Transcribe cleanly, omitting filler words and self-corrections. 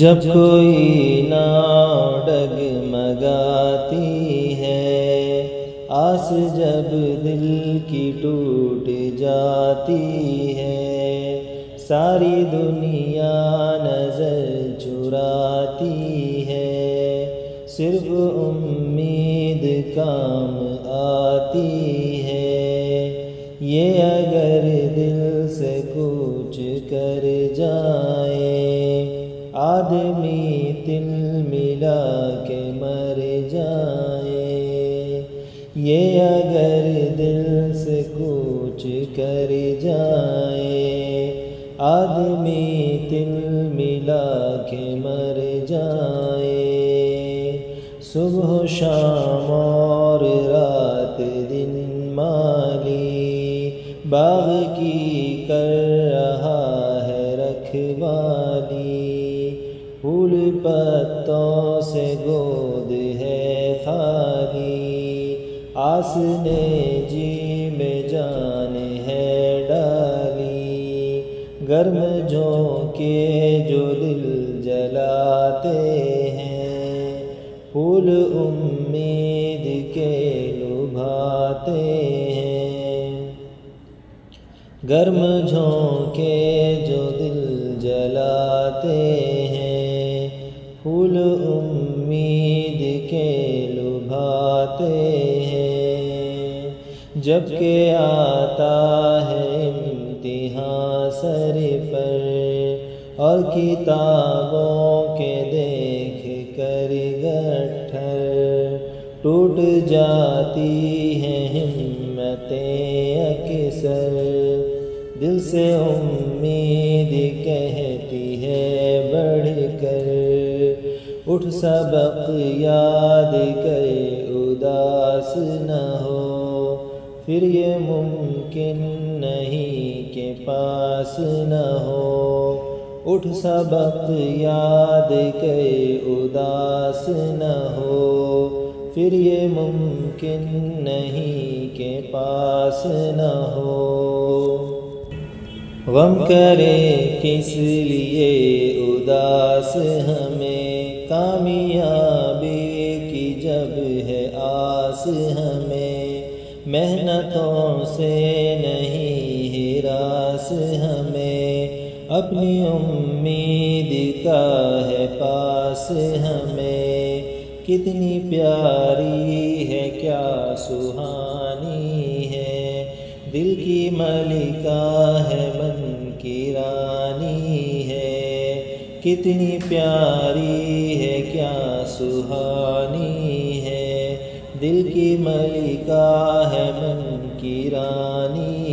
جب کوئی نہ ڈگمگاتی ہے، آس جب دل کی ٹوٹ جاتی ہے، ساری دنیا نظر چراتی ہے، صرف امید کام آتی ہے۔ یہ اگر دل سے کچھ کر جائے، آدمی تل ملا کے مر جائے۔ یہ اگر دل سے کچھ کر جائے، آدمی تل ملا کے مر جائے۔ صبح و شام اور رات دن مالی، باغ کی کر رہا ہے رکھوالی، پھول پتوں سے گود ہے خالی، آس نے جی میں جان ہے ڈالی۔ گرم جھونکے جو دل جلاتے ہیں، پھول امید کے لبھاتے ہیں۔ گرم جھونکے جو دل جلاتے ہیں، پھول امید کے لبھاتے ہیں۔ جب کہ آتا ہے امتحان سر پر، اور کتابوں کے دیکھ کر گٹھر، ٹوٹ جاتی ہیں ہمتیں اکثر، دل سے امید کہتی ہے بڑھ کر، اٹھ سبق یاد کر اداس نہ ہو، پھر یہ ممکن نہیں کہ پاس نہ ہو۔ اٹھ سبق یاد کر اداس نہ ہو، پھر یہ ممکن نہیں کہ پاس نہ ہو۔ غم کرے کس لیے اداس ہمیں، کامیابی کی جب ہے آس ہمیں، محنتوں سے نہیں ہراس ہمیں، اپنی امید کا ہے پاس ہمیں، کتنی پیاری ہے کیا سہانی ہے، دل کی ملکہ ہے من کی رانی ہے، کتنی پیاری ہے کیا سہانی ہے، دل کی ملکہ ہے من کی رانی